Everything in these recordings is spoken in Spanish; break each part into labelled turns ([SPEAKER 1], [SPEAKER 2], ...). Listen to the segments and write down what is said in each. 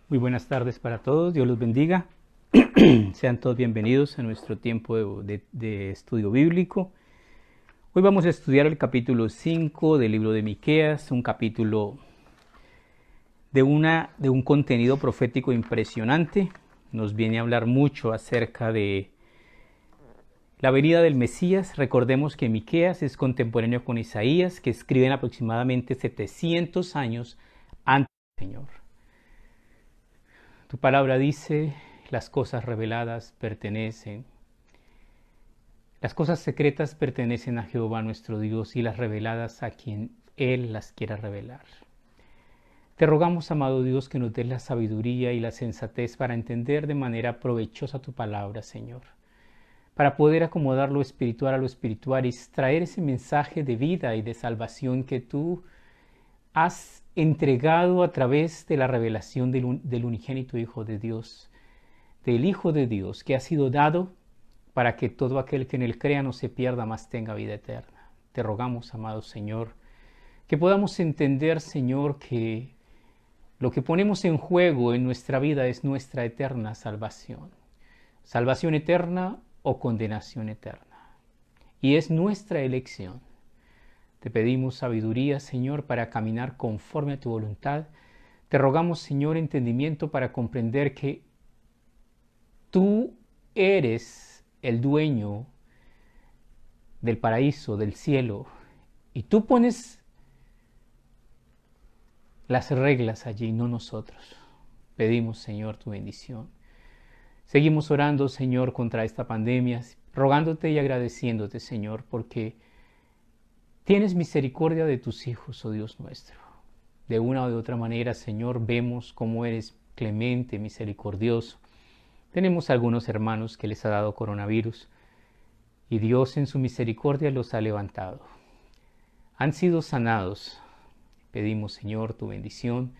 [SPEAKER 1] Muy buenas tardes para todos, Dios los bendiga. Sean todos bienvenidos a nuestro tiempo de estudio bíblico. Hoy vamos a estudiar el capítulo 5 del libro de Miqueas, un capítulo de un contenido profético impresionante. Nos viene a hablar mucho acerca de la venida del Mesías. Recordemos que Miqueas es contemporáneo con Isaías, que escriben aproximadamente 700 años antes del Señor. Tu palabra dice, las cosas reveladas las cosas secretas pertenecen a Jehová nuestro Dios y las reveladas a quien Él las quiera revelar. Te rogamos, amado Dios, que nos des la sabiduría y la sensatez para entender de manera provechosa tu palabra, Señor, para poder acomodar lo espiritual a lo espiritual y extraer ese mensaje de vida y de salvación que tú has entregado a través de la revelación del unigénito Hijo de Dios, del Hijo de Dios, que ha sido dado para que todo aquel que en él crea no se pierda, mas tenga vida eterna. Te rogamos, amado Señor, que podamos entender, Señor, que lo que ponemos en juego en nuestra vida es nuestra eterna salvación. Salvación eterna o condenación eterna. Y es nuestra elección. Te pedimos sabiduría, Señor, para caminar conforme a tu voluntad. Te rogamos, Señor, entendimiento para comprender que tú eres el dueño del paraíso, del cielo, y tú pones las reglas allí, no nosotros. Pedimos, Señor, tu bendición. Seguimos orando, Señor, contra esta pandemia, rogándote y agradeciéndote, Señor, porque tienes misericordia de tus hijos, oh Dios nuestro. De una o de otra manera, Señor, vemos cómo eres clemente, misericordioso. Tenemos algunos hermanos que les ha dado coronavirus y Dios en su misericordia los ha levantado. Han sido sanados. Pedimos, Señor, tu bendición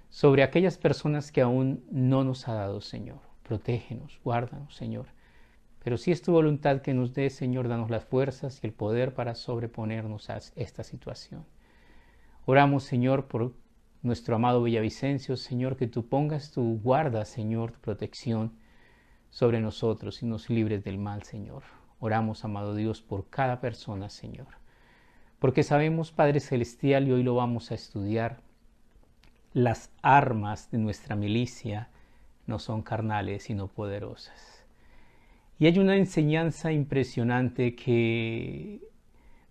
[SPEAKER 1] sobre aquellas personas que aún no nos ha dado, Señor. Protégenos, guárdanos, Señor. Pero si es tu voluntad que nos des, Señor, danos las fuerzas y el poder para sobreponernos a esta situación. Oramos, Señor, por nuestro amado Villavicencio, Señor, que tú pongas tu guarda, Señor, tu protección sobre nosotros y nos libres del mal, Señor. Oramos, amado Dios, por cada persona, Señor. Porque sabemos, Padre Celestial, y hoy lo vamos a estudiar, las armas de nuestra milicia no son carnales, sino poderosas. Y hay una enseñanza impresionante que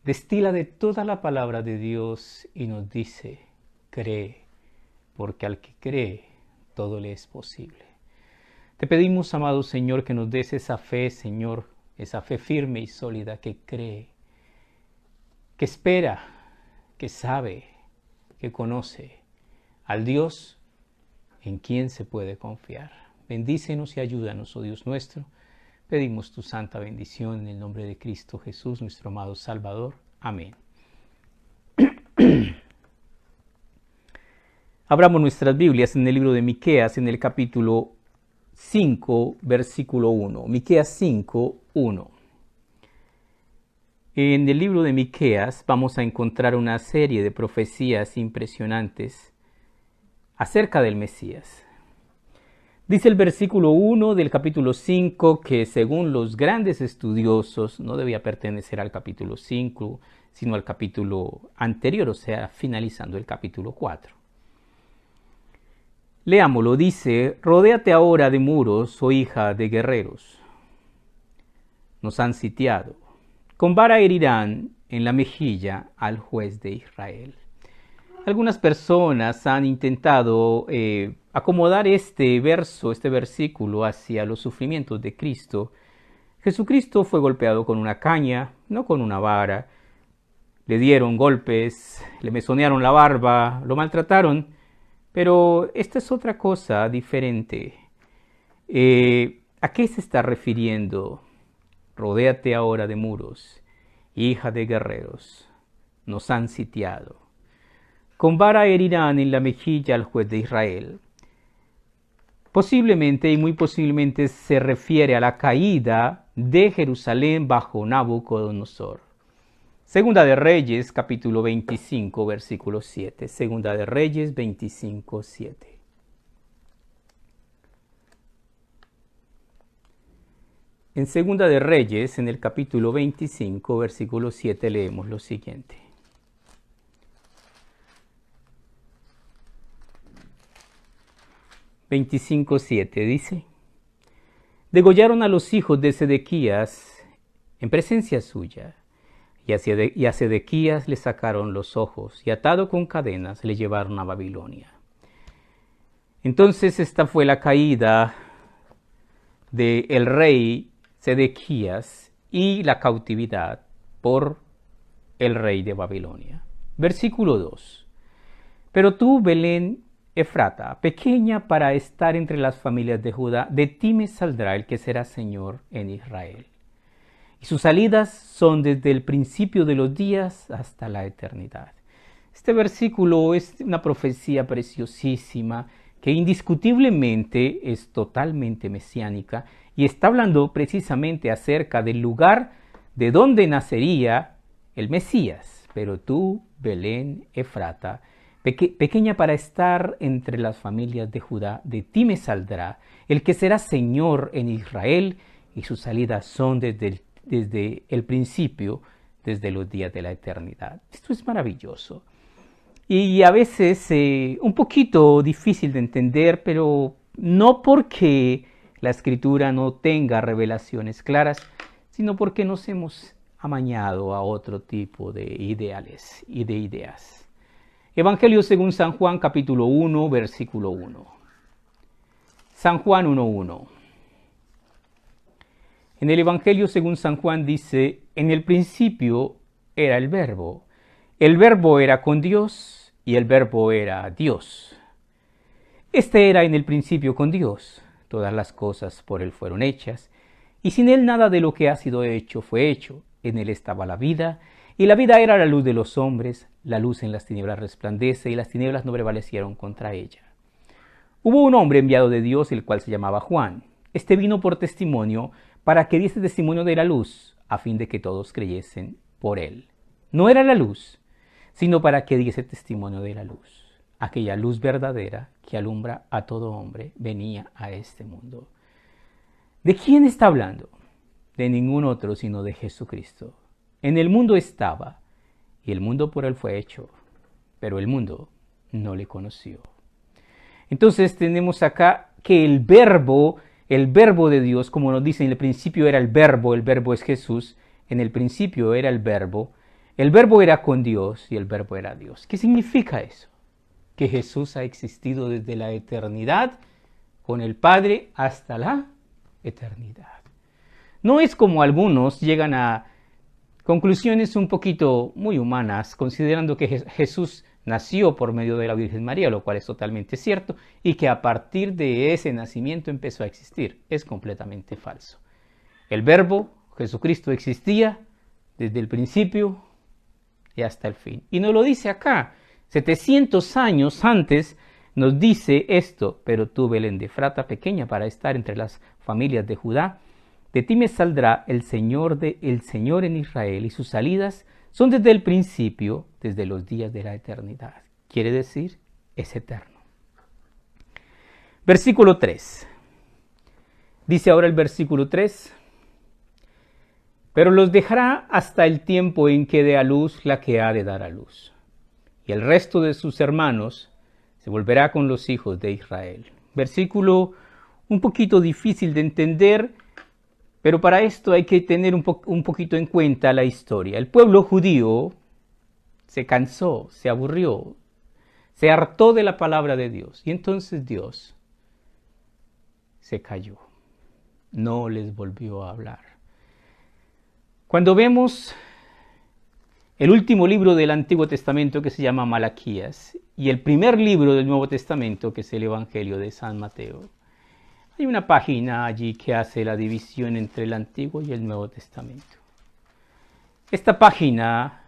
[SPEAKER 1] destila de toda la palabra de Dios y nos dice, cree, porque al que cree, todo le es posible. Te pedimos, amado Señor, que nos des esa fe, Señor, esa fe firme y sólida que cree, que espera, que sabe, que conoce al Dios en quien se puede confiar. Bendícenos y ayúdanos, oh Dios nuestro. Pedimos tu santa bendición en el nombre de Cristo Jesús, nuestro amado Salvador. Amén. Abramos nuestras Biblias en el libro de Miqueas, en el capítulo 5, versículo 1. Miqueas 5, 1. En el libro de Miqueas vamos a encontrar una serie de profecías impresionantes acerca del Mesías. Dice el versículo 1 del capítulo 5 que según los grandes estudiosos no debía pertenecer al capítulo 5, sino al capítulo anterior, o sea, finalizando el capítulo 4. Leámoslo, dice, rodéate ahora de muros, oh hija de guerreros. Nos han sitiado. Con vara herirán en la mejilla al juez de Israel. Algunas personas han intentado acomodar este versículo hacia los sufrimientos de Cristo. Jesucristo fue golpeado con una caña, no con una vara. Le dieron golpes, le mesonearon la barba, lo maltrataron. Pero esta es otra cosa diferente. ¿A qué se está refiriendo? Rodéate ahora de muros, hija de guerreros. Nos han sitiado. Con vara herirán en la mejilla al juez de Israel. Posiblemente y muy posiblemente se refiere a la caída de Jerusalén bajo Nabucodonosor. Segunda de Reyes, capítulo 25, versículo 7. Segunda de Reyes 25, 7. En Segunda de Reyes, en el capítulo 25, versículo 7, leemos lo siguiente. «25:7 dice: Degollaron a los hijos de Sedequías en presencia suya, y a Sedequías le sacaron los ojos, y atado con cadenas le llevaron a Babilonia». Entonces esta fue la caída del rey Sedequías y la cautividad por el rey de Babilonia. Versículo 2. «Pero tú, Belén Efrata, pequeña para estar entre las familias de Judá, de ti me saldrá el que será Señor en Israel. Y sus salidas son desde el principio de los días hasta la eternidad». Este versículo es una profecía preciosísima que indiscutiblemente es totalmente mesiánica y está hablando precisamente acerca del lugar de donde nacería el Mesías. «Pero tú, Belén Efrata, pequeña para estar entre las familias de Judá, de ti me saldrá el que será Señor en Israel, y sus salidas son desde el principio, desde los días de la eternidad». Esto es maravilloso. Y a veces un poquito difícil de entender, pero no porque la Escritura no tenga revelaciones claras, sino porque nos hemos amañado a otro tipo de ideales y de ideas. Evangelio según San Juan, capítulo 1, versículo 1. San Juan 1:1. En el Evangelio según San Juan dice: «En el principio era el Verbo era con Dios, y el Verbo era Dios. Este era en el principio con Dios. Todas las cosas por él fueron hechas, y sin él nada de lo que ha sido hecho fue hecho. En él estaba la vida, y la vida era la luz de los hombres. La luz en las tinieblas resplandece, y las tinieblas no prevalecieron contra ella. Hubo un hombre enviado de Dios, el cual se llamaba Juan. Este vino por testimonio, para que diese testimonio de la luz, a fin de que todos creyesen por él. No era la luz, sino para que diese testimonio de la luz. Aquella luz verdadera que alumbra a todo hombre venía a este mundo». ¿De quién está hablando? De ningún otro sino de Jesucristo. En el mundo estaba, y el mundo por él fue hecho, pero el mundo no le conoció. Entonces tenemos acá que el verbo de Dios, como nos dice, en el principio era el verbo es Jesús, en el principio era el verbo era con Dios y el verbo era Dios. ¿Qué significa eso? Que Jesús ha existido desde la eternidad con el Padre hasta la eternidad. No es como algunos llegan a conclusiones un poquito muy humanas, considerando que Jesús nació por medio de la Virgen María, lo cual es totalmente cierto, y que a partir de ese nacimiento empezó a existir. Es completamente falso. El Verbo, Jesucristo, existía desde el principio y hasta el fin. Y nos lo dice acá, 700 años antes nos dice esto: «Pero tú, Belén de Efrata, pequeña para estar entre las familias de Judá, de ti me saldrá el Señor en Israel, y sus salidas son desde el principio, desde los días de la eternidad». Quiere decir, es eterno. Versículo 3. Dice ahora el versículo 3: «Pero los dejará hasta el tiempo en que dé a luz la que ha de dar a luz. Y el resto de sus hermanos se volverá con los hijos de Israel». Versículo un poquito difícil de entender, pero para esto hay que tener un poquito en cuenta la historia. El pueblo judío se cansó, se aburrió, se hartó de la palabra de Dios. Y entonces Dios se calló, no les volvió a hablar. Cuando vemos el último libro del Antiguo Testamento, que se llama Malaquías, y el primer libro del Nuevo Testamento, que es el Evangelio de San Mateo, hay una página allí que hace la división entre el Antiguo y el Nuevo Testamento. Esta página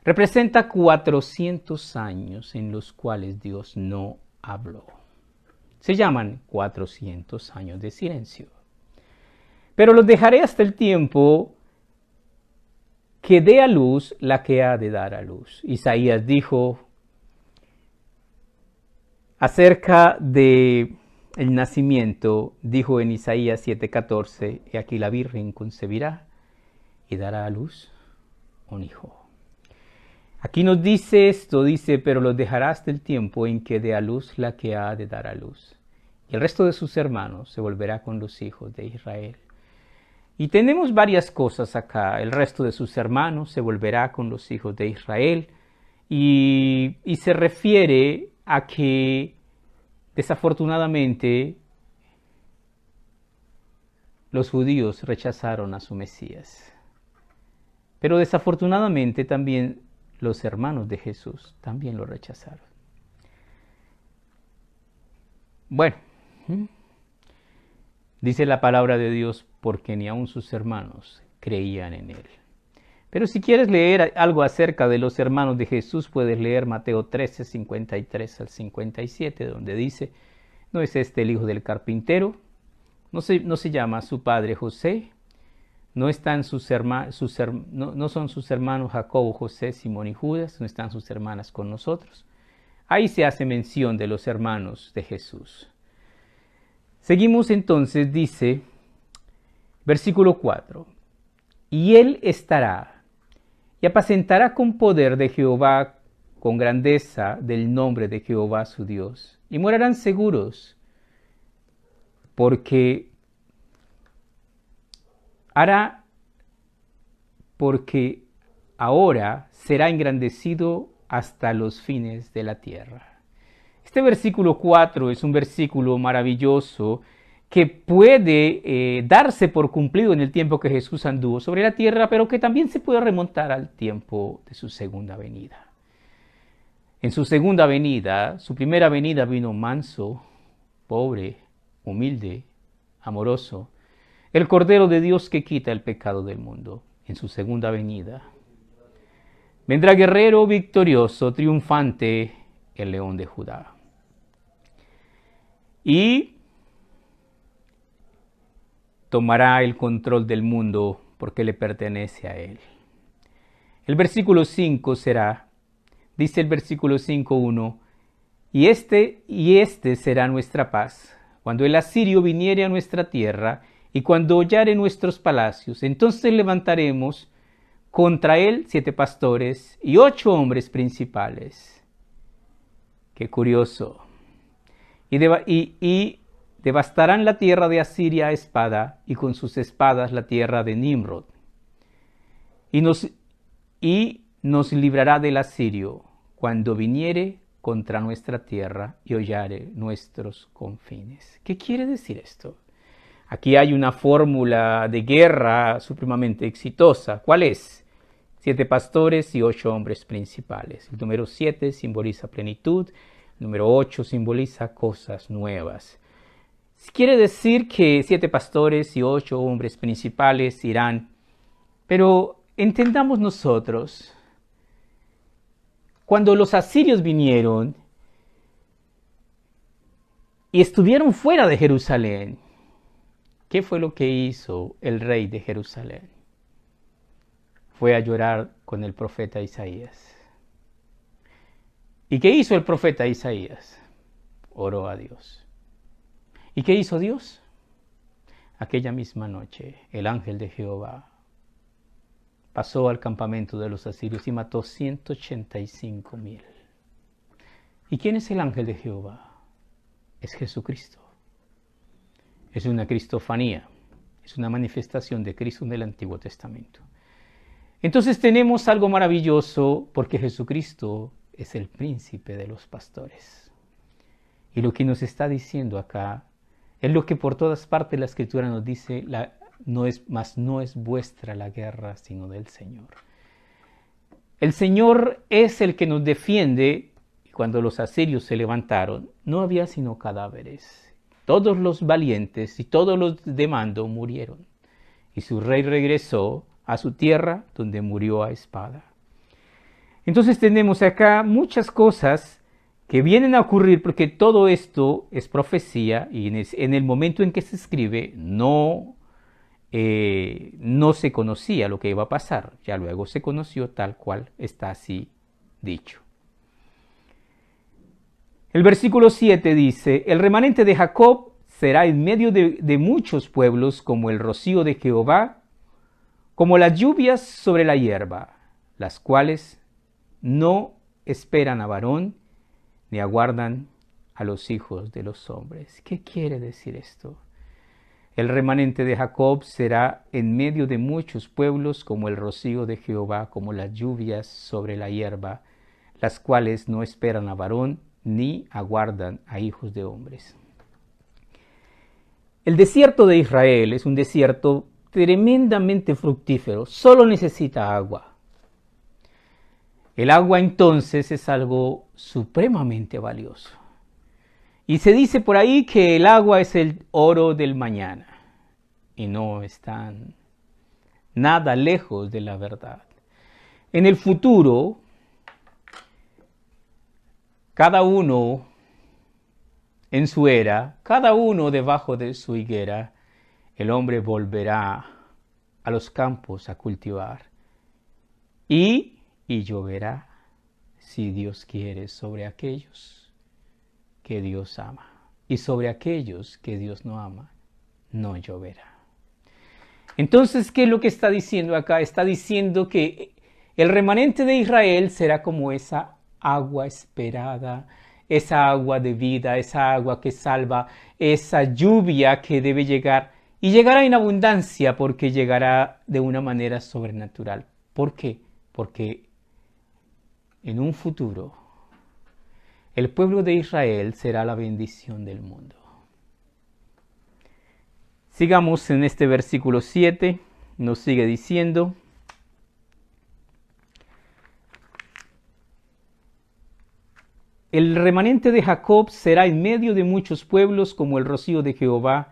[SPEAKER 1] representa 400 años en los cuales Dios no habló. Se llaman 400 años de silencio. «Pero los dejaré hasta el tiempo que dé a luz la que ha de dar a luz». Isaías dijo acerca de el nacimiento, dijo en Isaías 7:14, he aquí la Virgen concebirá y dará a luz un hijo. Aquí nos dice esto, dice, pero los dejará hasta el tiempo en que dé a luz la que ha de dar a luz. Y el resto de sus hermanos se volverá con los hijos de Israel. Y tenemos varias cosas acá. El resto de sus hermanos se volverá con los hijos de Israel. Y se refiere a que desafortunadamente los judíos rechazaron a su Mesías. Pero desafortunadamente también los hermanos de Jesús también lo rechazaron. Bueno, dice la palabra de Dios, porque ni aun sus hermanos creían en él. Pero si quieres leer algo acerca de los hermanos de Jesús, puedes leer Mateo 13, 53 al 57, donde dice, ¿no es este el hijo del carpintero? ¿No se llama su padre José? ¿No son sus hermanos Jacobo, José, Simón y Judas? ¿No están sus hermanas con nosotros? Ahí se hace mención de los hermanos de Jesús. Seguimos entonces, dice, versículo 4. Y él estará y apacentará con poder de Jehová, con grandeza del nombre de Jehová su Dios. Y morarán seguros, porque ahora será engrandecido hasta los fines de la tierra. Este versículo 4 es un versículo maravilloso que puede darse por cumplido en el tiempo que Jesús anduvo sobre la tierra, pero que también se puede remontar al tiempo de su segunda venida. En su segunda venida, su primera venida vino manso, pobre, humilde, amoroso, el Cordero de Dios que quita el pecado del mundo. En su segunda venida vendrá guerrero, victorioso, triunfante, el León de Judá. Y tomará el control del mundo porque le pertenece a él. El versículo 5 será, dice el versículo 5:1, y este será nuestra paz, cuando el asirio viniere a nuestra tierra, y cuando hollare nuestros palacios, entonces levantaremos contra él 7 pastores y 8 hombres principales. Qué curioso. Y devastarán la tierra de Asiria a espada, y con sus espadas la tierra de Nimrod. Y nos librará del asirio, cuando viniere contra nuestra tierra y hollare nuestros confines. ¿Qué quiere decir esto? Aquí hay una fórmula de guerra supremamente exitosa. ¿Cuál es? 7 pastores y 8 hombres principales. El número 7 simboliza plenitud, el número 8 simboliza cosas nuevas. Quiere decir que 7 pastores y 8 hombres principales irán, pero entendamos nosotros, cuando los asirios vinieron y estuvieron fuera de Jerusalén, ¿qué fue lo que hizo el rey de Jerusalén? Fue a llorar con el profeta Isaías. ¿Y qué hizo el profeta Isaías? Oró a Dios. ¿Y qué hizo Dios? Aquella misma noche, el ángel de Jehová pasó al campamento de los asirios y mató 185,000. ¿Y quién es el ángel de Jehová? Es Jesucristo. Es una cristofanía, es una manifestación de Cristo en el Antiguo Testamento. Entonces tenemos algo maravilloso porque Jesucristo es el príncipe de los pastores. Y lo que nos está diciendo acá es lo que por todas partes la Escritura nos dice, no es vuestra la guerra, sino del Señor. El Señor es el que nos defiende. Y cuando los asirios se levantaron, no había sino cadáveres. Todos los valientes y todos los de mando murieron. Y su rey regresó a su tierra, donde murió a espada. Entonces tenemos acá muchas cosas que vienen a ocurrir porque todo esto es profecía y en el momento en que se escribe no se conocía lo que iba a pasar. Ya luego se conoció tal cual está así dicho. El versículo 7 dice, el remanente de Jacob será en medio de muchos pueblos como el rocío de Jehová, como las lluvias sobre la hierba, las cuales no esperan a varón ni aguardan a los hijos de los hombres. ¿Qué quiere decir esto? El remanente de Jacob será en medio de muchos pueblos como el rocío de Jehová, como las lluvias sobre la hierba, las cuales no esperan a varón ni aguardan a hijos de hombres. El desierto de Israel es un desierto tremendamente fructífero, solo necesita agua. El agua entonces es algo supremamente valioso. Y se dice por ahí que el agua es el oro del mañana. Y no están nada lejos de la verdad. En el futuro, cada uno en su era, cada uno debajo de su higuera, el hombre volverá a los campos a cultivar. Y lloverá, si Dios quiere, sobre aquellos que Dios ama. Y sobre aquellos que Dios no ama, no lloverá. Entonces, ¿qué es lo que está diciendo acá? Está diciendo que el remanente de Israel será como esa agua esperada, esa agua de vida, esa agua que salva, esa lluvia que debe llegar. Y llegará en abundancia porque llegará de una manera sobrenatural. ¿Por qué? Porque en un futuro el pueblo de Israel será la bendición del mundo. Sigamos en este versículo 7, nos sigue diciendo, el remanente de Jacob será en medio de muchos pueblos como el rocío de Jehová,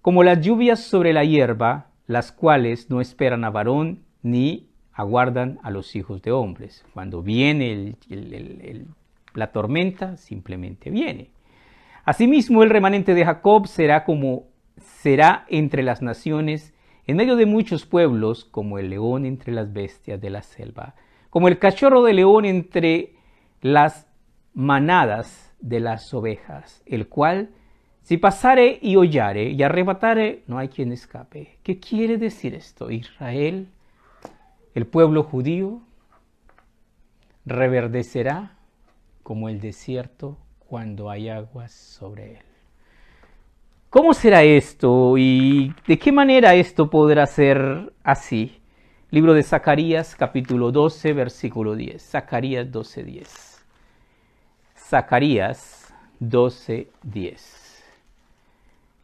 [SPEAKER 1] como las lluvias sobre la hierba, las cuales no esperan a varón ni aguardan a los hijos de hombres. Cuando viene la tormenta, simplemente viene. Asimismo, el remanente de Jacob será entre las naciones, en medio de muchos pueblos, como el león entre las bestias de la selva, como el cachorro de león entre las manadas de las ovejas, el cual, si pasare y hollare y arrebatare, no hay quien escape. ¿Qué quiere decir esto? Israel, el pueblo judío, reverdecerá como el desierto cuando hay aguas sobre él. ¿Cómo será esto y de qué manera esto podrá ser así? Libro de Zacarías, capítulo 12, versículo 10. Zacarías 12, 10. Zacarías 12, 10.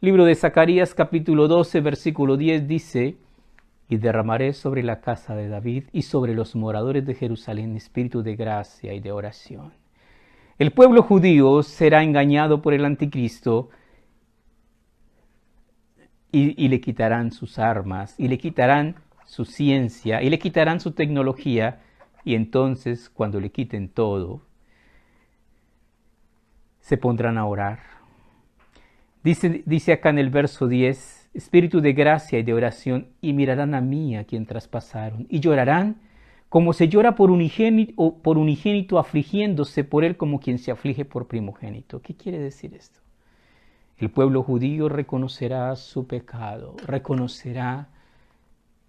[SPEAKER 1] Libro de Zacarías, capítulo 12, versículo 10 dice, y derramaré sobre la casa de David y sobre los moradores de Jerusalén espíritu de gracia y de oración. El pueblo judío será engañado por el anticristo y le quitarán sus armas, y le quitarán su ciencia, y le quitarán su tecnología, y entonces, cuando le quiten todo, se pondrán a orar. Dice acá en el verso 10, espíritu de gracia y de oración, y mirarán a mí, a quien traspasaron, y llorarán como se llora por unigénito, afligiéndose por él como quien se aflige por primogénito. ¿Qué quiere decir esto? El pueblo judío reconocerá su pecado, reconocerá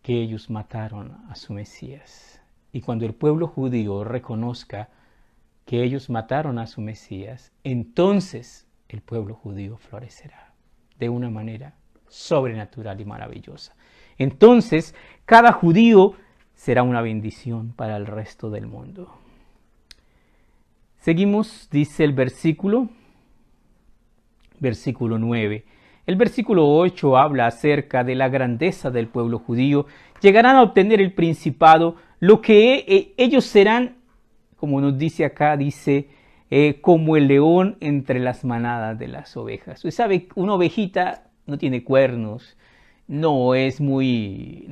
[SPEAKER 1] que ellos mataron a su Mesías. Y cuando el pueblo judío reconozca que ellos mataron a su Mesías, entonces el pueblo judío florecerá de una manera sobrenatural y maravillosa. Entonces, cada judío será una bendición para el resto del mundo. Seguimos, dice el versículo 9. El versículo 8 habla acerca de la grandeza del pueblo judío. Llegarán a obtener el principado, lo que ellos serán, como nos dice acá, dice, como el león entre las manadas de las ovejas. Usted sabe, una ovejita no tiene cuernos, no es muy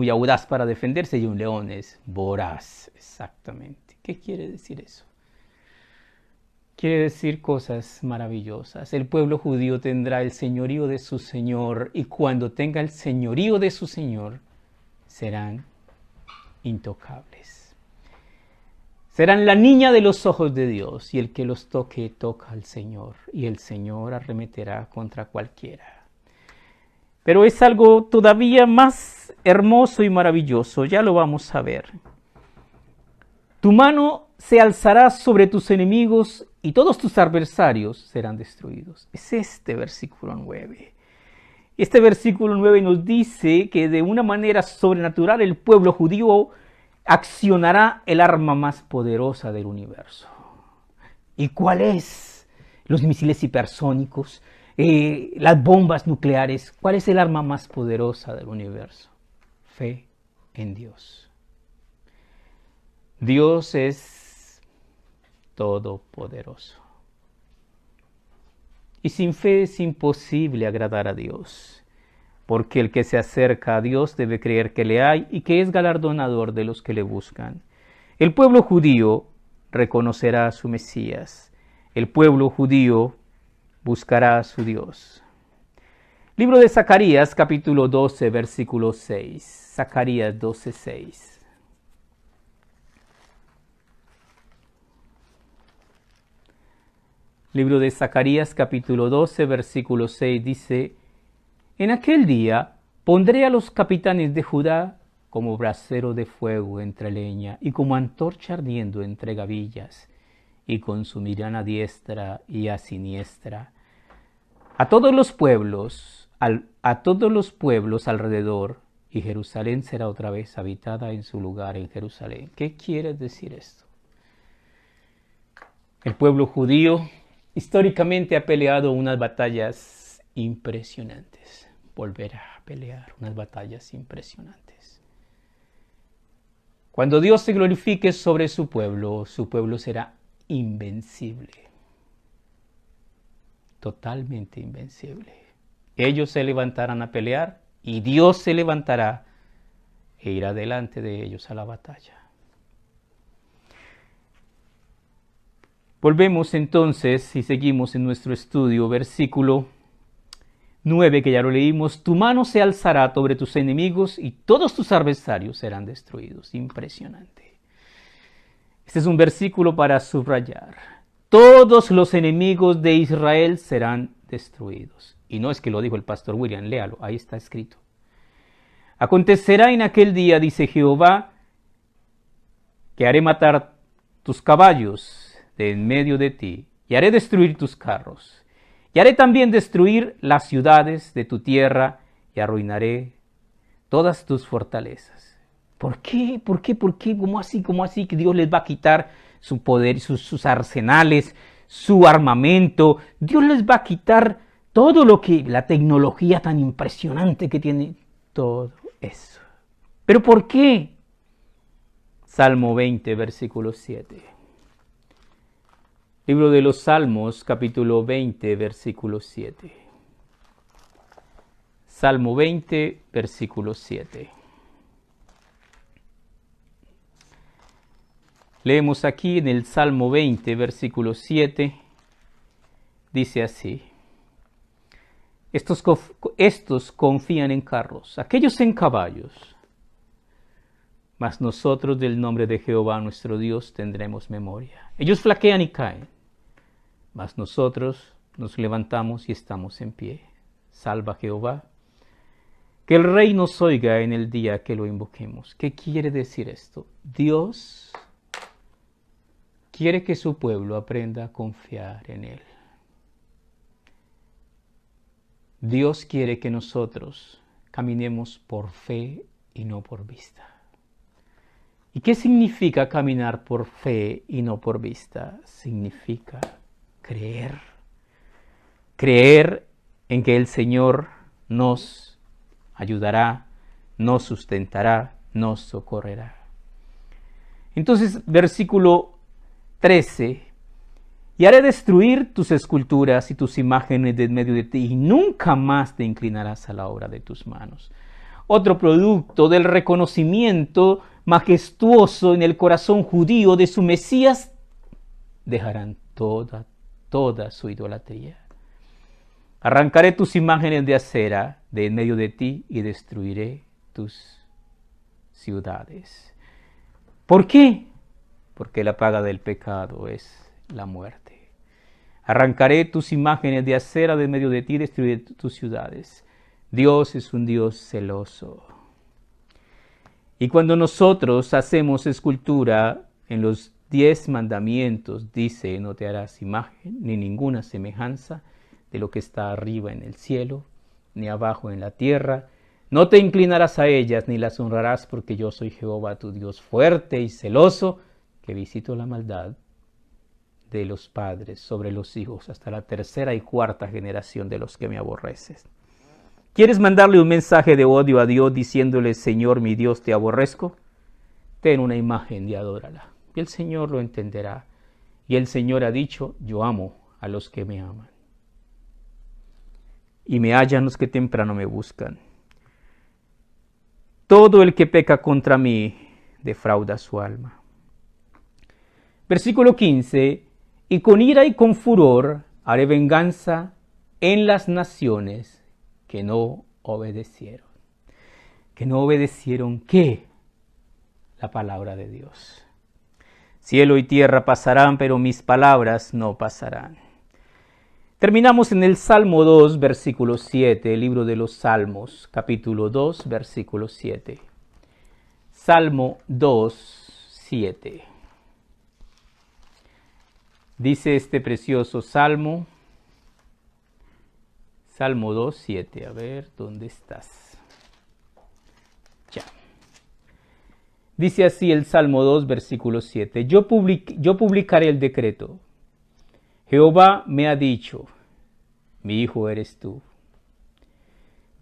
[SPEAKER 1] audaz para defenderse, y un león es voraz, exactamente. ¿Qué quiere decir eso? Quiere decir cosas maravillosas. El pueblo judío tendrá el señorío de su Señor, y cuando tenga el señorío de su Señor, serán intocables. Serán la niña de los ojos de Dios, y el que los toque, toca al Señor, y el Señor arremeterá contra cualquiera. Pero es algo todavía más hermoso y maravilloso, ya lo vamos a ver. Tu mano se alzará sobre tus enemigos y todos tus adversarios serán destruidos. Es este versículo 9. Este versículo 9 nos dice que de una manera sobrenatural el pueblo judío accionará el arma más poderosa del universo. ¿Y cuál es? Los misiles hipersónicos, las bombas nucleares. ¿Cuál es el arma más poderosa del universo? Fe en Dios. Dios es todopoderoso. Y sin fe es imposible agradar a Dios, porque el que se acerca a Dios debe creer que le hay y que es galardonador de los que le buscan. El pueblo judío reconocerá a su Mesías. El pueblo judío buscará a su Dios. Libro de Zacarías, capítulo 12, versículo 6. Zacarías 12, 6. Libro de Zacarías, capítulo 12, versículo 6 dice: En aquel día pondré a los capitanes de Judá como brasero de fuego entre leña y como antorcha ardiendo entre gavillas, y consumirán a diestra y a siniestra a todos los pueblos alrededor, y Jerusalén será otra vez habitada en su lugar en Jerusalén. ¿Qué quiere decir esto? El pueblo judío históricamente ha peleado unas batallas impresionantes. Volverá a pelear unas batallas impresionantes. Cuando Dios se glorifique sobre su pueblo será invencible. Totalmente invencible. Ellos se levantarán a pelear y Dios se levantará e irá delante de ellos a la batalla. Volvemos entonces y seguimos en nuestro estudio, versículo 9, que ya lo leímos. Tu mano se alzará sobre tus enemigos y todos tus adversarios serán destruidos. Impresionante. Este es un versículo para subrayar. Todos los enemigos de Israel serán destruidos. Y no es que lo dijo el pastor William, léalo, ahí está escrito. Acontecerá en aquel día, dice Jehová, que haré matar tus caballos de en medio de ti, y haré destruir tus carros, y haré también destruir las ciudades de tu tierra, y arruinaré todas tus fortalezas. ¿Por qué? ¿Por qué? ¿Por qué? ¿Cómo así? ¿Cómo así que Dios les va a quitar su poder, sus arsenales, su armamento? Dios les va a quitar todo lo que, la tecnología tan impresionante que tiene, todo eso. ¿Pero por qué? Salmo 20, versículo 7. Libro de los Salmos, capítulo 20, versículo 7. Salmo 20, versículo 7. Leemos aquí en el Salmo 20, versículo 7. Dice así: Estos confían en carros, aquellos en caballos, mas nosotros del nombre de Jehová nuestro Dios tendremos memoria. Ellos flaquean y caen, mas nosotros nos levantamos y estamos en pie. Salva Jehová, que el Rey nos oiga en el día que lo invoquemos. ¿Qué quiere decir esto? Dios quiere que su pueblo aprenda a confiar en Él. Dios quiere que nosotros caminemos por fe y no por vista. ¿Y qué significa caminar por fe y no por vista? Significa creer. Creer en que el Señor nos ayudará, nos sustentará, nos socorrerá. Entonces, versículo 13. Y haré destruir tus esculturas y tus imágenes de en medio de ti, y nunca más te inclinarás a la obra de tus manos. Otro producto del reconocimiento majestuoso en el corazón judío de su Mesías, dejarán toda su idolatría. Arrancaré tus imágenes de acera de en medio de ti y destruiré tus ciudades. ¿Por qué? porque la paga del pecado es la muerte. Arrancaré tus imágenes de acera de medio de ti y destruiré tus ciudades. Dios es un Dios celoso. Y cuando nosotros hacemos escultura en los 10 mandamientos, dice, no te harás imagen ni ninguna semejanza de lo que está arriba en el cielo, ni abajo en la tierra. No te inclinarás a ellas ni las honrarás, porque yo soy Jehová tu Dios fuerte y celoso, que visito la maldad de los padres sobre los hijos hasta la 3ª y 4ª generación de los que me aborreces. ¿Quieres mandarle un mensaje de odio a Dios diciéndole, Señor mi Dios, te aborrezco? Ten una imagen y adórala. Y el Señor lo entenderá. Y el Señor ha dicho, yo amo a los que me aman. Y me hallan los que temprano me buscan. Todo el que peca contra mí defrauda su alma. Versículo 15. Y con ira y con furor haré venganza en las naciones que no obedecieron. ¿Que no obedecieron qué? La palabra de Dios. Cielo y tierra pasarán, pero mis palabras no pasarán. Terminamos en el Salmo 2, versículo 7, el libro de los Salmos, capítulo 2, versículo 7. Salmo 2, 7. Dice este precioso Salmo, Salmo 2, 7. A ver, ¿dónde estás? Ya. Dice así el Salmo 2, versículo 7. Yo publicaré el decreto. Jehová me ha dicho, mi hijo eres tú.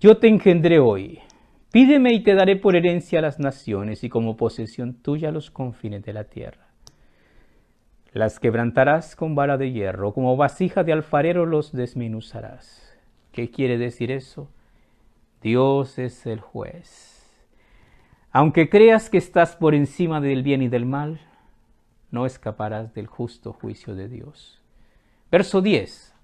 [SPEAKER 1] Yo te engendré hoy. Pídeme y te daré por herencia a las naciones y como posesión tuya los confines de la tierra. Las quebrantarás con vara de hierro, como vasija de alfarero los desmenuzarás. ¿Qué quiere decir eso? Dios es el juez. Aunque creas que estás por encima del bien y del mal, no escaparás del justo juicio de Dios. Verso 10.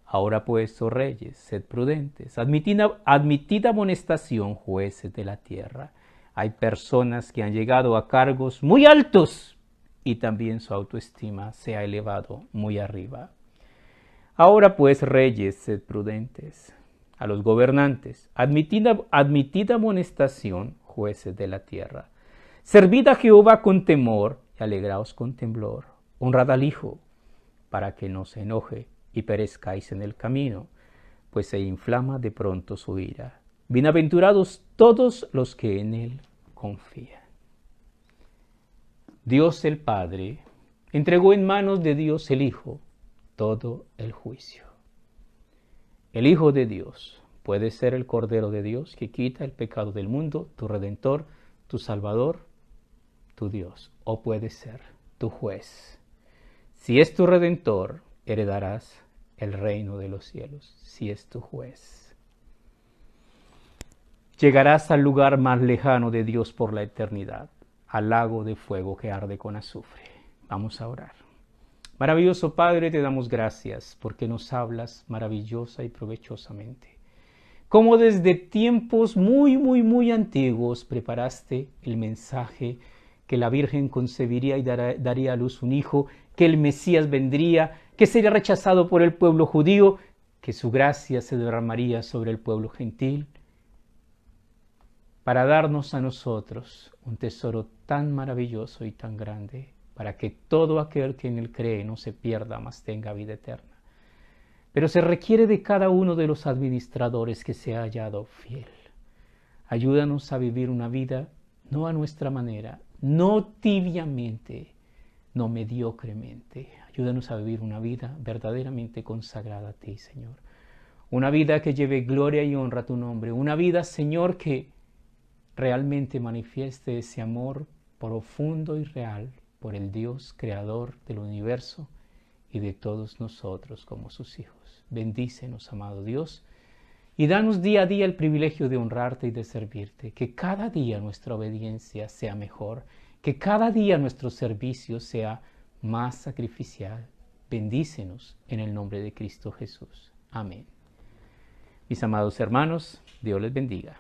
[SPEAKER 1] Ahora pues, oh reyes, sed prudentes, admitid amonestación, jueces de la tierra. Hay personas que han llegado a cargos muy altos y también su autoestima se ha elevado muy arriba. Ahora pues, reyes, sed prudentes. A los gobernantes, admitid amonestación, jueces de la tierra. Servid a Jehová con temor y alegraos con temblor. Honrad al Hijo, para que no se enoje y perezcáis en el camino, pues se inflama de pronto su ira. Bienaventurados todos los que en él confían. Dios el Padre entregó en manos de Dios el Hijo todo el juicio. El Hijo de Dios puede ser el Cordero de Dios que quita el pecado del mundo, tu Redentor, tu Salvador, tu Dios, o puede ser tu juez. Si es tu Redentor, heredarás el reino de los cielos. Si es tu juez, llegarás al lugar más lejano de Dios por la eternidad, al lago de fuego que arde con azufre. Vamos a orar. Maravilloso Padre, te damos gracias porque nos hablas maravillosa y provechosamente. Como desde tiempos muy antiguos preparaste el mensaje que la Virgen concebiría y daría a luz un hijo, que el Mesías vendría, que sería rechazado por el pueblo judío, que su gracia se derramaría sobre el pueblo gentil, para darnos a nosotros un tesoro tan maravilloso y tan grande, para que todo aquel que en él cree no se pierda, mas tenga vida eterna. Pero se requiere de cada uno de los administradores que se ha hallado fiel. Ayúdanos a vivir una vida no a nuestra manera, no tibiamente, no mediocremente. Ayúdanos a vivir una vida verdaderamente consagrada a ti, Señor. Una vida que lleve gloria y honra a tu nombre. Una vida, Señor, que realmente manifieste ese amor profundo y real por el Dios creador del universo y de todos nosotros como sus hijos. Bendícenos, amado Dios, y danos día a día el privilegio de honrarte y de servirte. Que cada día nuestra obediencia sea mejor, que cada día nuestro servicio sea más sacrificial. Bendícenos en el nombre de Cristo Jesús. Amén. Mis amados hermanos, Dios les bendiga.